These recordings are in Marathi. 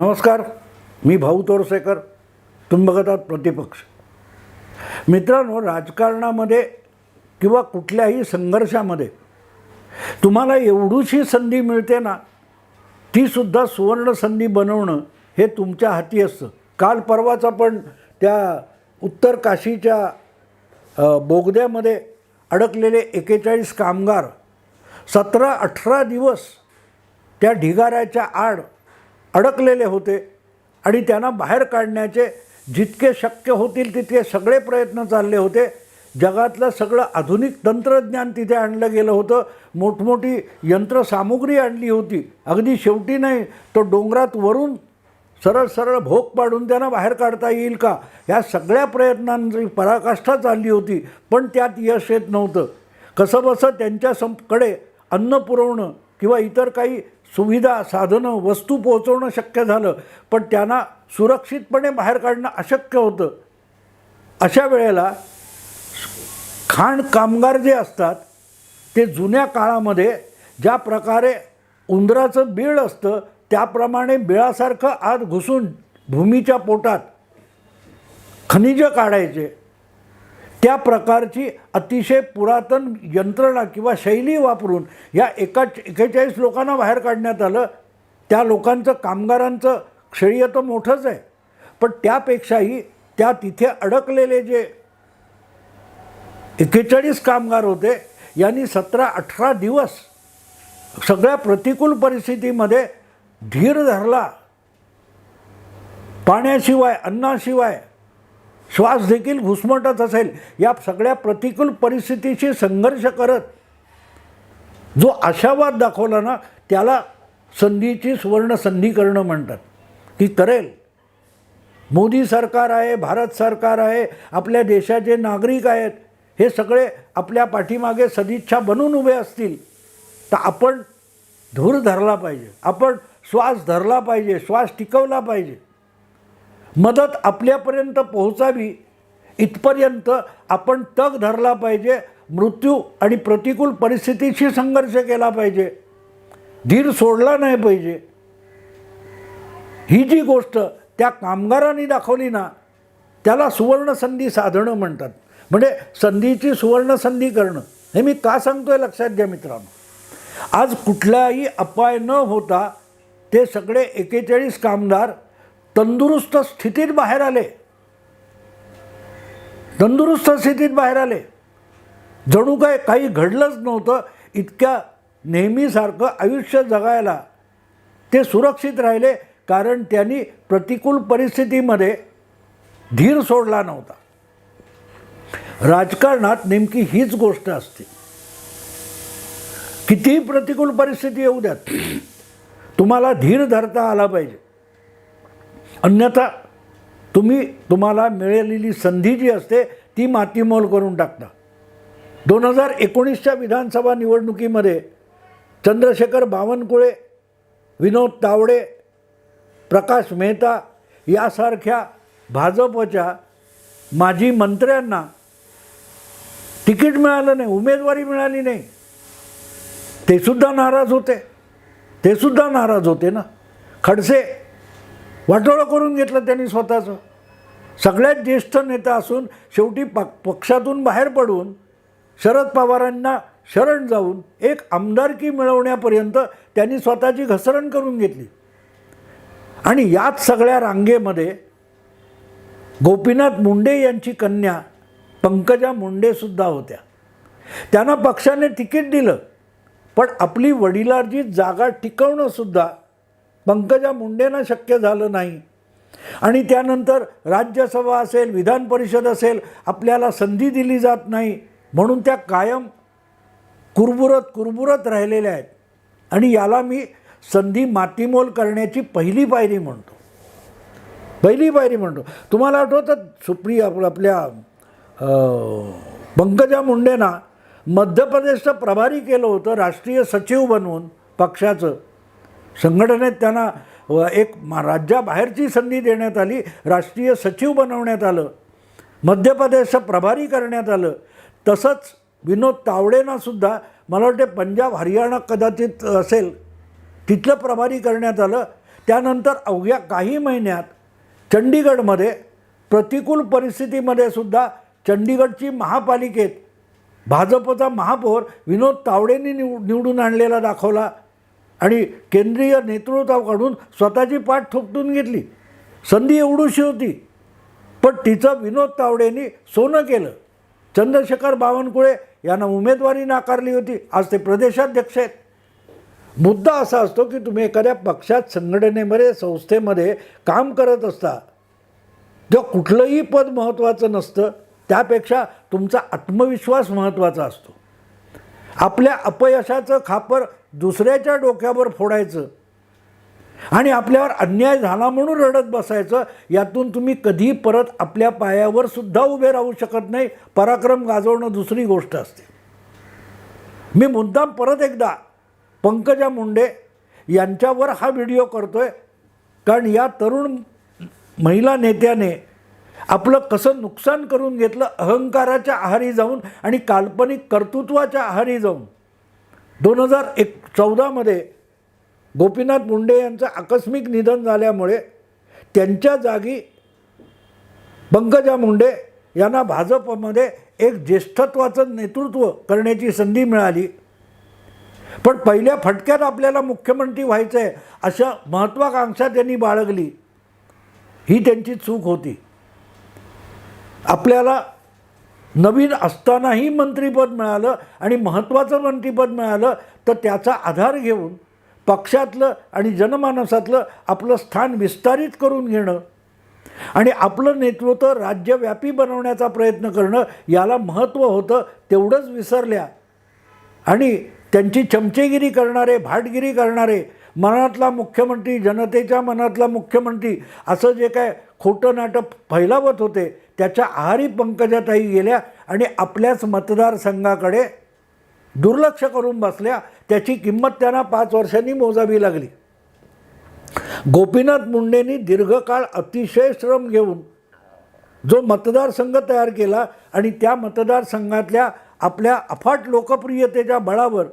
नमस्कार, मी भाऊ तोरसेकर. तुम्ही बघत आहात प्रतिपक्ष. मित्रांनो, राजकारणामध्ये किंवा कुठल्याही संघर्षामध्ये तुम्हाला एवढीशी संधी मिळते ना, ती सुद्धा सुवर्ण संधी बनवणं हे तुमच्या हाती असतं. काल परवाच आपण त्या उत्तर काशीच्या बोगद्यामध्ये अडकलेले 41 कामगार 17-18 दिवस त्या ढिगाऱ्याच्या आड अडकलेले होते आणि त्यांना बाहेर काढण्याचे जितके शक्य होतील तितके सगळे प्रयत्न चालले होते. जगातलं सगळं आधुनिक तंत्रज्ञान तिथे आणलं गेलं होतं. मोठमोठी यंत्रसामुग्री आणली होती. अगदी शेवटी नाही तो डोंगरात वरून सरळ सरळ भोक पाडून त्यांना बाहेर काढता येईल का, या सगळ्या प्रयत्नांची पराकाष्ठा चालली होती. पण त्यात यश येत नव्हतं. कसंबसं त्यांच्याकडे अन्न पुरवणं किंवा इतर काही सुविधा साधनं वस्तू पोहोचवणं शक्य झालं, पण त्यांना सुरक्षितपणे बाहेर काढणं अशक्य होतं. अशा वेळेला खाण कामगार जे असतात ते जुन्या काळामध्ये ज्या प्रकारे उंदराचं बिळ असतं त्याप्रमाणे बिळासारखं आत घुसून भूमीच्या पोटात खनिजं काढायचे. त्या प्रकारची अतिशय पुरातन यंत्रणा किंवा शैली वापरून या 41 लोकांना बाहेर काढण्यात आलं. त्या लोकांचं कामगारांचं श्रेय तर मोठंच आहे, पण त्यापेक्षाही त्या तिथे अडकलेले जे 41 कामगार होते यांनी 17-18 दिवस सगळ्या प्रतिकूल परिस्थितीमध्ये धीर धरला. पाण्याशिवाय, अन्नाशिवाय श्वास देखील घुसमटत असेल या सगळ्या प्रतिकूल परिस्थितीशी संघर्ष करत जो आशावाद दाखवला ना, त्याला संधीची सुवर्ण संधी करणं म्हणतात. ती करेल. मोदी सरकार आहे, भारत सरकार आहे, आपल्या देशाचे नागरिक आहेत, हे सगळे आपल्या पाठीमागे सदिच्छा बनून उभे असतील तर आपण धूर धरला पाहिजे. आपण श्वास धरला पाहिजे, श्वास टिकवला पाहिजे. मदत आपल्यापर्यंत पोहोचावी इथपर्यंत आपण तग धरला पाहिजे. मृत्यू आणि प्रतिकूल परिस्थितीशी संघर्ष केला पाहिजे. धीर सोडला नाही पाहिजे. ही जी गोष्ट त्या कामगारांनी दाखवली ना, त्याला सुवर्ण संधी साधणं म्हणतात. म्हणजे संधीची सुवर्ण संधी करणं. हे मी का सांगतोय लक्षात घ्या मित्रांनो. आज कुठलाही अपाय न होता ते सगळे 41 कामगार तंदुरुस्त स्थितीत बाहेर आले. तंदुरुस्त स्थितीत बाहेर आले. जणू काय काही घडलंच नव्हतं. इतक्या नेहमीसारखं आयुष्य जगायला ते सुरक्षित राहिले, कारण त्यांनी प्रतिकूल परिस्थितीमध्ये धीर सोडला नव्हता. राजकारणात नेमकी हीच गोष्ट असते. कितीही प्रतिकूल परिस्थिती येऊ द्यात, तुम्हाला धीर धरता आला पाहिजे. अन्यथा तुम्हाला मिळालेली संधी जी असते ती मातीमोल करून टाकता. 2019च्या विधानसभा निवडणुकीमध्ये चंद्रशेखर बावनकुळे, विनोद तावडे, प्रकाश मेहता यासारख्या भाजपच्या माजी मंत्र्यांना तिकीट मिळालं नाही, उमेदवारी मिळाली नाही. ते सुद्धा नाराज होते ना. खडसे वाटोळं करून घेतलं त्यांनी स्वतःचं. सगळ्यात ज्येष्ठ नेता असून शेवटी पक्षातून बाहेर पडून शरद पवारांना शरण जाऊन एक आमदारकी मिळवण्यापर्यंत त्यांनी स्वतःची घसरण करून घेतली. आणि याच सगळ्या रांगेमध्ये गोपीनाथ मुंडे यांची कन्या पंकजा मुंडेसुद्धा होत्या. त्यांना पक्षाने तिकीट दिलं, पण आपली वडिलांची जागा टिकवणंसुद्धा पंकजा मुंडेंना शक्य झालं नाही. आणि त्यानंतर राज्यसभा असेल, विधान परिषद असेल, आपल्याला संधी दिली जात नाही म्हणून त्या कायम कुरबुरत राहिलेल्या आहेत. आणि याला मी संधी मातीमोल करण्याची पहिली पायरी म्हणतो. तुम्हाला आठवतं सुप्रिया आपल्या पंकजा मुंडेंना मध्य प्रदेशचं प्रभारी केलं होतं, राष्ट्रीय सचिव बनवून पक्षाचं. संघटनेत त्यांना एक राज्याबाहेरची संधी देण्यात आली, राष्ट्रीय सचिव बनवण्यात आलं, मध्य प्रदेशचं प्रभारी करण्यात आलं. तसंच विनोद तावडेंनासुद्धा मला वाटते पंजाब हरियाणा कदाचित असेल तिथलं प्रभारी करण्यात आलं. त्यानंतर अवघ्या काही महिन्यात चंडीगडमध्ये प्रतिकूल परिस्थितीमध्ये सुद्धा चंडीगडची महापालिकेत भाजपचा महापौर विनोद तावडेंनी निवडून आणलेला दाखवला आणि केंद्रीय नेतृत्वाकडून स्वतःची पाठ थोपटून घेतली. संधी एवढीशी होती, पण तिचं विनोद तावडेंनी सोनं केलं. चंद्रशेखर बावनकुळे यांना उमेदवारी नाकारली होती, आज ते प्रदेशाध्यक्ष आहेत. मुद्दा असा असतो की तुम्ही एखाद्या पक्षात, संघटनेमध्ये, संस्थेमध्ये काम करत असता, जेव्हा कुठलंही पद महत्त्वाचं नसतं, त्यापेक्षा तुमचा आत्मविश्वास महत्त्वाचा असतो. आपल्या अपयशाचं खापर दुसऱ्याच्या डोक्यावर फोडायचं आणि आपल्यावर अन्याय झाला म्हणून रडत बसायचं, यातून तुम्ही कधी परत आपल्या पायावर सुद्धा उभे राहू शकत नाही. पराक्रम गाजवणं दुसरी गोष्ट असते. मी मुद्दाम परत एकदा पंकजा मुंडे यांच्यावर हा व्हिडिओ करतोय, कारण या तरुण महिला नेत्याने आपलं कसं नुकसान करून घेतलं, अहंकाराच्या आहारी जाऊन आणि काल्पनिक कर्तृत्वाच्या आहारी जाऊन. 2014मध्ये गोपीनाथ मुंडे यांचं आकस्मिक निधन झाल्यामुळे त्यांच्या जागी पंकजा मुंडे यांना भाजपमध्ये एक ज्येष्ठत्वाचं नेतृत्व करण्याची संधी मिळाली. पण पहिल्या फटक्यात आपल्याला मुख्यमंत्री व्हायचं आहे अशा महत्त्वाकांक्षा त्यांनी बाळगली. ही त्यांची चूक होती. आपल्याला नवीन असतानाही मंत्रिपद मिळालं आणि महत्त्वाचं मंत्रिपद मिळालं, तर त्याचा आधार घेऊन पक्षातलं आणि जनमानसातलं आपलं स्थान विस्तारित करून घेणं आणि आपलं नेतृत्व राज्यव्यापी बनवण्याचा प्रयत्न करणं, याला महत्त्व होतं. तेवढंच विसरल्या आणि त्यांची चमचेगिरी करणारे, भाटगिरी करणारे, मनातला मुख्यमंत्री, जनतेच्या मनातला मुख्यमंत्री असं जे काय खोटं नाटक फैलावत होते, त्याच्या आहारी पंकजाताई गेल्या आणि आपल्याच मतदारसंघाकडे दुर्लक्ष करून बसल्या. त्याची किंमत त्यांना 5 वर्षांनी मोजावी लागली. गोपीनाथ मुंडेंनी दीर्घकाळ अतिशय श्रम घेऊन जो मतदारसंघ तयार केला आणि त्या मतदारसंघातल्या आपल्या अफाट लोकप्रियतेच्या बळावर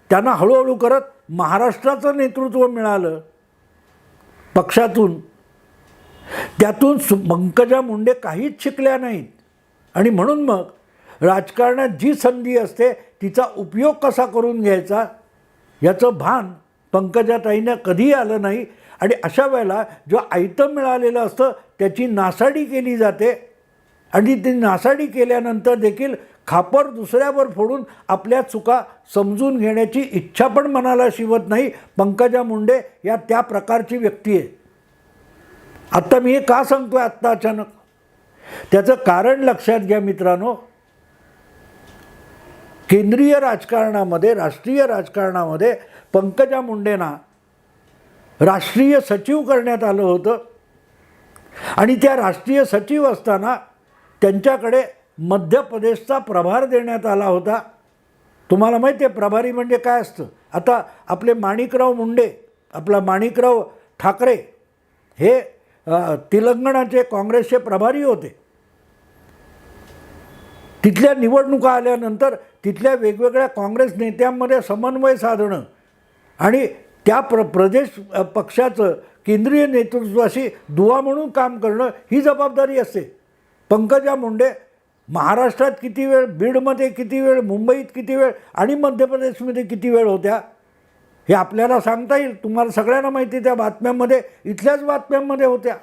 त्यांना हळूहळू करत महाराष्ट्राचं नेतृत्व मिळालं पक्षातून. त्यातून पंकजा मुंडे काहीच शिकल्या नाहीत आणि म्हणून मग राजकारणात जी संधी असते तिचा उपयोग कसा करून घ्यायचा याचं भान पंकजाताईंना कधीही आलं नाही. आणि अशा वेळेला जो आयतं मिळालेलं असतं त्याची नासाडी केली जाते आणि ती नासाडी केल्यानंतर देखील खापर दुसऱ्यावर फोडून आपल्या चुका समजून घेण्याची इच्छा पण मनाला शिवत नाही. पंकजा मुंडे या त्या प्रकारची व्यक्ती आहे. आत्ता मी हे का सांगतोय आत्ता अचानक, त्याचं कारण लक्षात घ्या मित्रांनो. केंद्रीय राजकारणामध्ये, राष्ट्रीय राजकारणामध्ये पंकजा मुंडेंना राष्ट्रीय सचिव करण्यात आलं होतं आणि त्या राष्ट्रीय सचिव असताना त्यांच्याकडे मध्य प्रदेशचा प्रभार देण्यात आला होता. तुम्हाला माहिती आहे प्रभारी म्हणजे काय असतं. आता आपले माणिकराव मुंडे, आपला माणिकराव ठाकरे हे तेलंगणाचे काँग्रेसचे प्रभारी होते. तिथल्या निवडणुका आल्यानंतर तिथल्या वेगवेगळ्या काँग्रेस नेत्यांमध्ये समन्वय साधणं आणि त्या प्रदेश पक्षाचं केंद्रीय नेतृत्वाशी दुवा म्हणून काम करणं ही जबाबदारी असते. पंकजा मुंडे महाराष्ट्रात किती वेळ, बीडमध्ये किती वेळ, मुंबईत किती वेळ आणि मध्य प्रदेशमध्ये किती वेळ होत्या हे आपल्याला सांगता येईल. तुम्हाला सगळ्यांना माहिती, त्या बातम्यांमध्ये, इथल्याच बातम्यांमध्ये होत्या.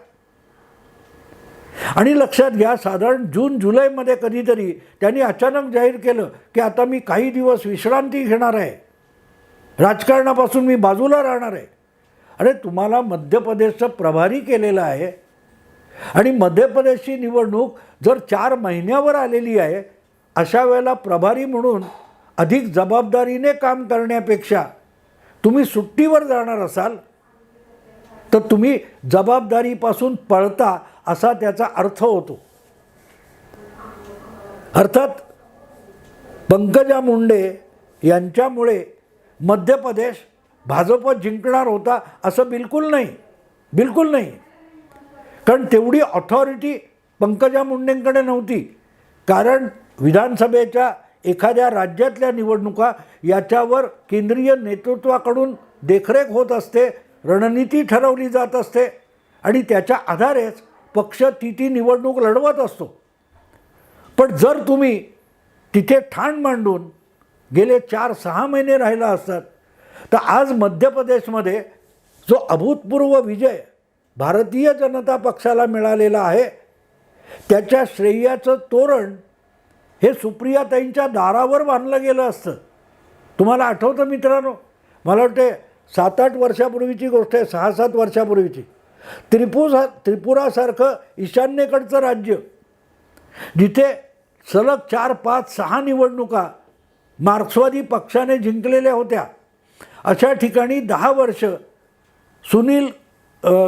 आणि लक्षात घ्या, साधारण जून जुलैमध्ये कधीतरी त्यांनी अचानक जाहीर केलं की आता मी काही दिवस विश्रांती घेणार आहे, राजकारणापासून मी बाजूला राहणार आहे. अरे तुम्हाला मध्य प्रदेशचं प्रभारी केलेलं आहे आणि मध्य प्रदेशची निवडणूक जर 4 महिन्यावर आलेली आहे, अशा वेळेला प्रभारी म्हणून अधिक जबाबदारीने काम करण्यापेक्षा तुम्ही सुट्टीवर जाणार असाल तर तुम्ही जबाबदारीपासून पळता असा त्याचा अर्थ होतो. अर्थात पंकजा मुंडे यांच्यामुळे मध्य प्रदेश भाजप जिंकणार होता असं बिलकुल नाही, बिलकुल नाही. कारण तेवढी ऑथॉरिटी पंकजा मुंडेंकडे नव्हती. कारण विधानसभेच्या एखाद्या राज्यातल्या निवडणुका याच्यावर केंद्रीय नेतृत्वाकडून देखरेख होत असते, रणनीती ठरवली जात असते आणि त्याच्या आधारेच पक्ष ती निवडणूक लढवत असतो. पण जर तुम्ही तिथे ठाण मांडून गेले 4-6 महिने राहिला असतात तर आज मध्य प्रदेशमध्ये जो अभूतपूर्व विजय भारतीय जनता पक्षाला मिळालेला आहे त्याच्या श्रेयाचं तोरण हे सुप्रियाताईंच्या दारावर बांधलं गेलं असतं. तुम्हाला आठवतं मित्रांनो, मला वाटते 7-8 वर्षापूर्वीची गोष्ट आहे, 6-7 वर्षापूर्वीची. त्रिपुरासारखं ईशान्येकडचं राज्य जिथे सलग 4-5-6 निवडणुका मार्क्सवादी पक्षाने जिंकलेल्या होत्या, अशा ठिकाणी 10 वर्ष सुनील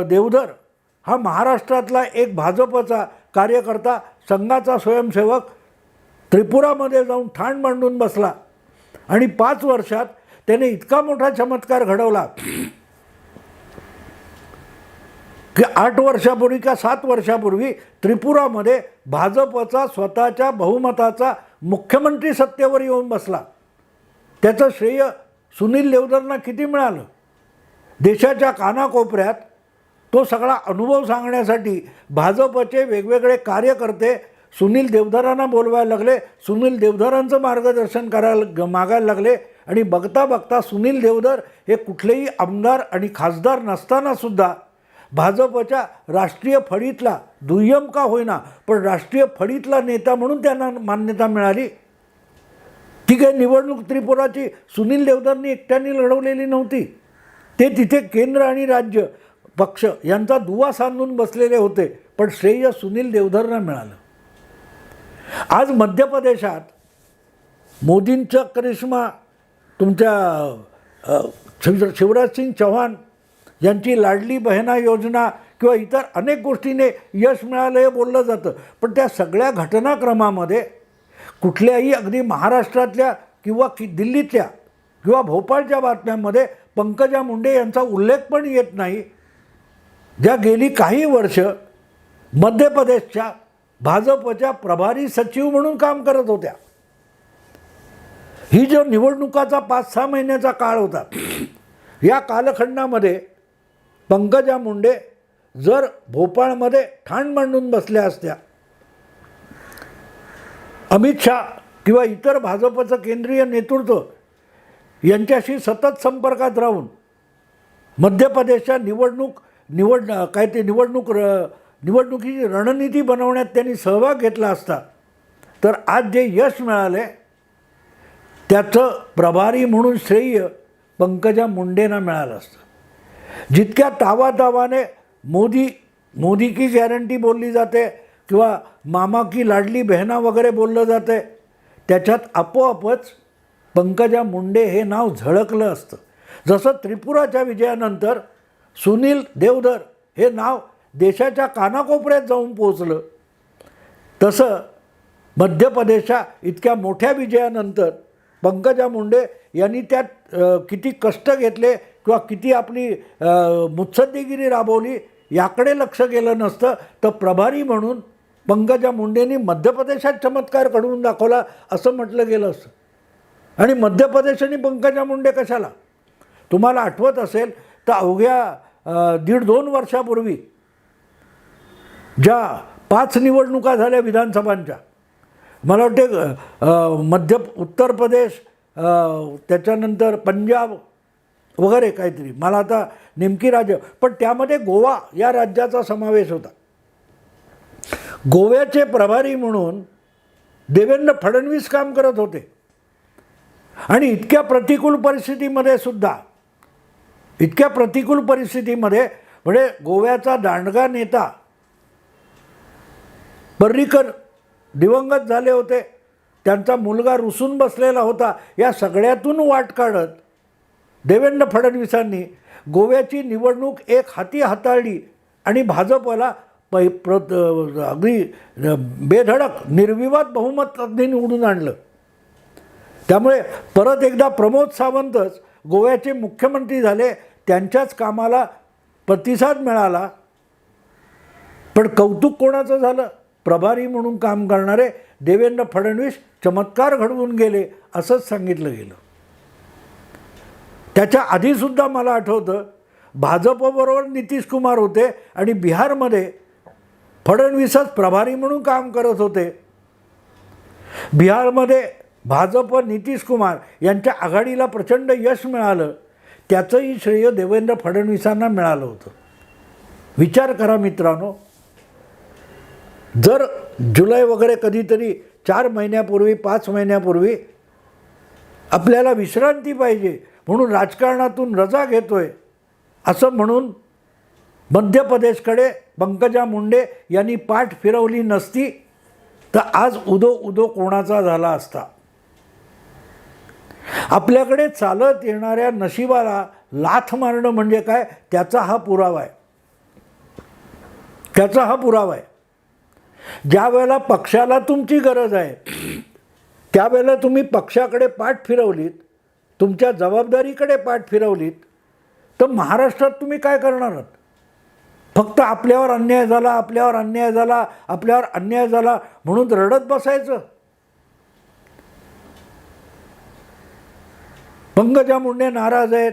देवधर हा महाराष्ट्रातला एक भाजपचा कार्यकर्ता, संघाचा स्वयंसेवक त्रिपुरामध्ये जाऊन ठाण मांडून बसला आणि 5 वर्षात त्याने इतका मोठा चमत्कार घडवला की 8 वर्षापूर्वी का 7 वर्षापूर्वी त्रिपुरामध्ये भाजपचा स्वतःच्या बहुमताचा मुख्यमंत्री सत्तेवर येऊन बसला. त्याचं श्रेय सुनील देवधरना किती मिळालं? देशाच्या कानाकोपऱ्यात तो सगळा अनुभव सांगण्यासाठी भाजपचे वेगवेगळे कार्यकर्ते सुनील देवधरांना बोलवायला लागले, सुनील देवधरांचं मार्गदर्शन मागायला लागले आणि बघता बघता सुनील देवधर हे कुठलेही आमदार आणि खासदार नसतानासुद्धा भाजपच्या राष्ट्रीय फळीतला, दुय्यम का होईना पण राष्ट्रीय फळीतला नेता म्हणून त्यांना मान्यता मिळाली. ती काही निवडणूक त्रिपुराची सुनील देवधरनी एकट्याने लढवलेली नव्हती. ते तिथे केंद्र आणि राज्य पक्ष यांचा दुवा सांधून बसलेले होते, पण श्रेय सुनील देवधरना मिळालं. आज मध्य प्रदेशात मोदींचा करिश्मा, तुमच्या शिवराजसिंग चौहान यांची लाडली बहिणा योजना किंवा इतर अनेक गोष्टीने यश मिळालं हे बोललं जातं. पण त्या सगळ्या घटनाक्रमामध्ये कुठल्याही अगदी महाराष्ट्रातल्या किंवा दिल्लीतल्या किंवा भोपाळच्या बातम्यांमध्ये पंकजा मुंडे यांचा उल्लेख पण येत नाही, ज्या गेली काही वर्ष मध्य प्रदेशच्या भाजपच्या प्रभारी सचिव म्हणून काम करत होत्या. ही जो निवडणुकाचा 5-6 महिन्याचा काळ होता, या कालखंडामध्ये पंकजा मुंडे जर भोपाळमध्ये ठाण मांडून बसल्या असत्या, अमित शहा किंवा इतर भाजपचं केंद्रीय नेतृत्व यांच्याशी सतत संपर्कात राहून मध्य प्रदेशच्या निवडणुकीची रणनीती बनवण्यात त्यांनी सहभाग घेतला असता तर आज जे यश मिळाले त्याचं प्रभारी म्हणून श्रेय पंकजा मुंडेंना मिळालं असतं. जितक्या तावातावाने मोदी की गॅरंटी बोलली जाते किंवा मामा की लाडली बहिणा वगैरे बोललं जाते, त्याच्यात आपोआपच पंकजा मुंडे हे नाव झळकलं असतं. जसं त्रिपुराच्या विजयानंतर सुनील देवधर हे नाव देशाच्या कानाकोपऱ्यात जाऊन पोचलं, तसं मध्य प्रदेशच्या इतक्या मोठ्या विजयानंतर पंकजा मुंडे यांनी त्यात किती कष्ट घेतले किंवा किती आपली मुत्सद्देगिरी राबवली याकडे लक्ष गेलं नसतं तर प्रभारी म्हणून पंकजा मुंडेंनी मध्य प्रदेशात चमत्कार घडवून दाखवला असं म्हटलं गेलं असतं. आणि मध्य प्रदेश आणि पंकजा मुंडे कशाला? तुम्हाला आठवत असेल तर अवघ्या 1.5-2 वर्षापूर्वी ज्या 5 निवडणुका झाल्या विधानसभांच्या, मला वाटते उत्तर प्रदेश, त्याच्यानंतर पंजाब वगैरे काहीतरी, मला आता नेमकी राज्य, पण त्यामध्ये गोवा या राज्याचा समावेश होता. गोव्याचे प्रभारी म्हणून देवेंद्र फडणवीस काम करत होते आणि इतक्या प्रतिकूल परिस्थितीमध्ये म्हणजे गोव्याचा दांडगा नेता पर्रीकर दिवंगत झाले होते, त्यांचा मुलगा रुसून बसलेला होता. या सगळ्यातून वाट काढत देवेंद्र फडणवीसांनी गोव्याची निवडणूक एक हाती हाताळली आणि भाजपला अगदी बेधडक निर्विवाद बहुमताने निवडून आणलं. त्यामुळे परत एकदा प्रमोद सावंतच गोव्याचे मुख्यमंत्री झाले. त्यांच्याच कामाला प्रतिसाद मिळाला. पण कौतुक कोणाचं झालं? प्रभारी म्हणून काम करणारे देवेंद्र फडणवीस चमत्कार घडवून गेले असंच सांगितलं गेलं. त्याच्या आधीसुद्धा मला आठवतं भाजपबरोबर नितीश कुमार होते आणि बिहारमध्ये फडणवीसच प्रभारी म्हणून काम करत होते. बिहारमध्ये भाजप नितीश कुमार यांच्या आघाडीला प्रचंड यश मिळालं, त्याचंही श्रेय देवेंद्र फडणवीसांना मिळालं होतं. विचार करा मित्रांनो, जर जुलै वगैरे कधीतरी 4 महिन्यापूर्वी 5 महिन्यापूर्वी आपल्याला विश्रांती पाहिजे म्हणून राजकारणातून रजा घेतोय असं म्हणून मध्य प्रदेशकडे पंकजा मुंडे यांनी पाठ फिरवली नसती तर आज उदो उदो कोणाचा झाला असता. आपल्याकडे चालत येणाऱ्या नशिबाला लाथ मारणं म्हणजे काय, त्याचा हा पुरावा आहे. त्याचा हा पुरावा आहे. ज्या वेळेला पक्षाला तुमची गरज आहे त्यावेळेला तुम्ही पक्षाकडे पाठ फिरवलीत, तुमच्या जबाबदारीकडे पाठ फिरवलीत, तर महाराष्ट्रात तुम्ही काय करणार आहात? फक्त आपल्यावर अन्याय झाला, आपल्यावर अन्याय झाला, आपल्यावर अन्याय झाला म्हणून रडत बसायचं? पंकजा मुंडे नाराज आहेत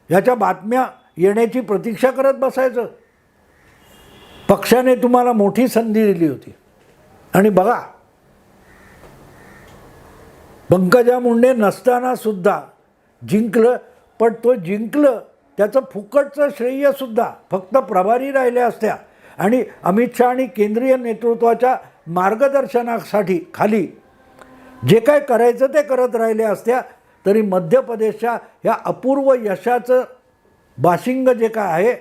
ह्याच्या बातम्या येण्याची प्रतीक्षा करत बसायचं? पक्षाने तुम्हाला मोठी संधी दिली होती आणि बघा, पंकजा मुंडे नसताना सुद्धा जिंकलं, पण तो जिंकलं त्याचं फुकटचं श्रेयसुद्धा फक्त प्रभारी राहिल्या असत्या आणि अमित शहा आणि केंद्रीय नेतृत्वाच्या मार्गदर्शनासाठी खाली जे काय करायचं ते करत राहिल्या असत्या तरी मध्य प्रदेशच्या ह्या अपूर्व यशाचं बाशिंग जे काय आहे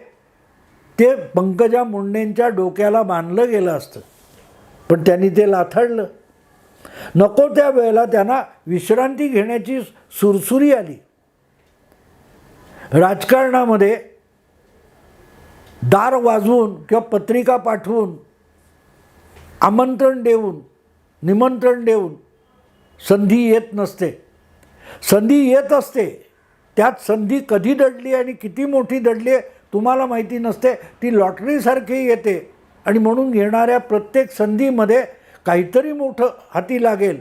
ते पंकजा मुंडेंच्या डोक्याला बांधलं गेलं असतं. पण त्यांनी ते लाथाडलं. नको त्या वेळेला त्यांना विश्रांती घेण्याची सुरसुरी आली. राजकारणामध्ये दार वाजवून किंवा पत्रिका पाठवून आमंत्रण देऊन निमंत्रण देऊन संधी येत नसते. संधी येत असते, त्यात संधी कधी दडली आणि किती मोठी दडली आहे तुम्हाला माहिती नसते. ती लॉटरीसारखी येते आणि म्हणून येणाऱ्या प्रत्येक संधीमध्ये काहीतरी मोठं हाती लागेल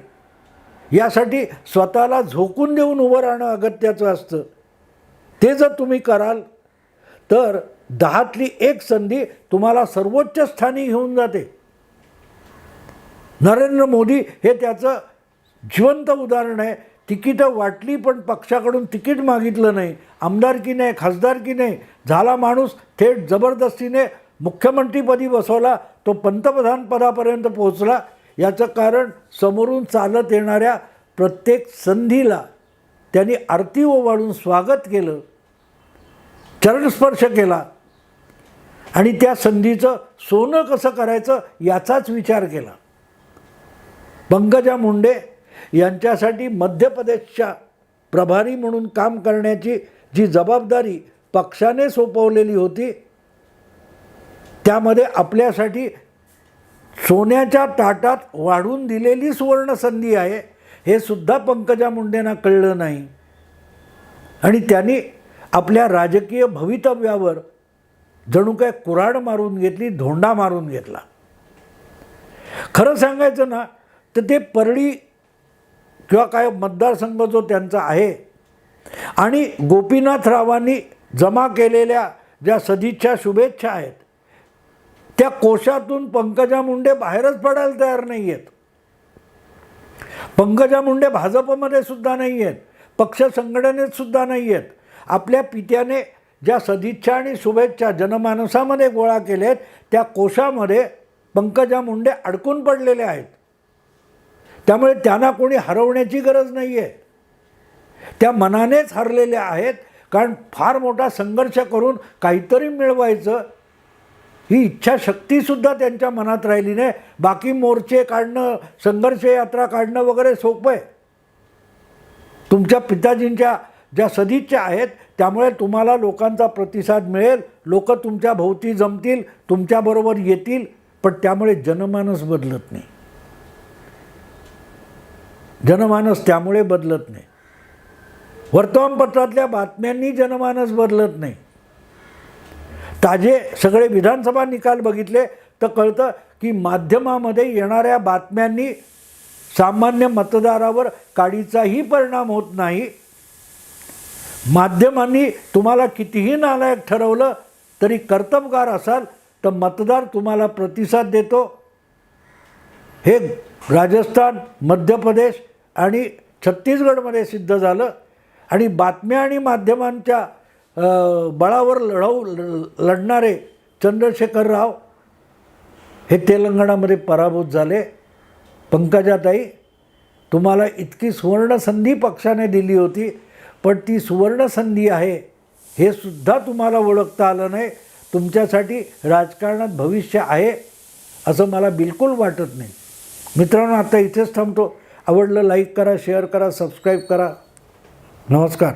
यासाठी स्वतःला झोकून देऊन उभं राहणं अगत्याचं असतं. ते जर तुम्ही कराल तर 10तली 1 संधी तुम्हाला सर्वोच्च स्थानी घेऊन जाते. नरेंद्र मोदी हे त्याचं जिवंत उदाहरण आहे. तिकीटं वाटली पण पक्षाकडून तिकीट मागितलं नाही, आमदारकी नाही, खासदारकी नाही, झाला माणूस थेट जबरदस्तीने मुख्यमंत्रीपदी बसवला, तो पंतप्रधान पदापर्यंत पोहोचला. याचं कारण समोरून चालत येणाऱ्या प्रत्येक संधीला त्यांनी आरती ओवाळून स्वागत केलं, चरणस्पर्श केला आणि त्या संधीचं सोनं कसं करायचं याचाच विचार केला. पंकजा मुंडे यांच्यासाठी मध्य प्रदेशच्या प्रभारी म्हणून काम करण्याची जी जबाबदारी पक्षाने सोपवलेली होती त्यामध्ये आपल्यासाठी सोन्याच्या ताटात वाढून दिलेली सुवर्ण संधी आहे हे सुद्धा पंकजा मुंडेंना कळलं नाही आणि त्यांनी आपल्या राजकीय भवितव्यावर जणू काय कुऱ्हाड मारून घेतली, धोंडा मारून घेतला. खरं सांगायचं ना तर ते परळी किंवा काय मतदारसंघ जो त्यांचा आहे आणि गोपीनाथरावांनी जमा केलेल्या ज्या सदिच्छा शुभेच्छा आहेत त्या कोशातून पंकजा मुंडे बाहेरच पडायला तयार नाही आहेत. पंकजा मुंडे भाजपमध्ये सुद्धा नाही आहेत, पक्ष संघटनेत सुद्धा नाही आहेत. आपल्या पित्याने ज्या सदिच्छा आणि शुभेच्छा जनमानसामध्ये गोळा केल्या आहेत त्या कोशामध्ये पंकजा मुंडे अडकून पडलेले आहेत. त्यामुळे त्यांना कोणी हरवण्याची गरज नाही आहे. त्या मनानेच हरलेल्या आहेत, कारण फार मोठा संघर्ष करून काहीतरी मिळवायचं ही इच्छाशक्तीसुद्धा त्यांच्या मनात राहिली नाही. बाकी मोर्चे काढणं, संघर्ष यात्रा काढणं वगैरे सोपं आहे. तुमच्या पिताजींच्या ज्या सदिच्छा आहेत त्यामुळे तुम्हाला लोकांचा प्रतिसाद मिळेल, लोक तुमच्या भोवती जमतील, तुमच्याबरोबर येतील, पण त्यामुळे जनमानस बदलत नाही. जनमानस त्यामुळे बदलत नाही. वर्तमानपत्रातल्या बातम्यांनी जनमानस बदलत नाही. ताजे सगळे विधानसभा निकाल बघितले तर कळतं की माध्यमामध्ये येणाऱ्या बातम्यांनी सामान्य मतदारावर काडीचाही परिणाम होत नाही. माध्यमांनी तुम्हाला कितीही नालायक ठरवलं तरी कर्तबगार असाल तर मतदार तुम्हाला प्रतिसाद देतो. हे राजस्थान, मध्य प्रदेश आणि छत्तीसगडमध्ये सिद्ध झालं. आणि बातम्या आणि माध्यमांच्या बळावर लढणारे चंद्रशेखर राव हे तेलंगणामध्ये पराभूत झाले. पंकजाताई, तुम्हाला इतकी सुवर्णसंधी पक्षाने दिली होती, पण ती सुवर्णसंधी आहे हे सुद्धा तुम्हाला ओळखता आलं नाही. तुमच्यासाठी राजकारणात भविष्य आहे असं मला बिलकुल वाटत नाही. मित्रांनो, आता इथेच थांबतो. आवडलं लाईक करा, शेअर करा, सबस्क्राईब करा. नमस्कार.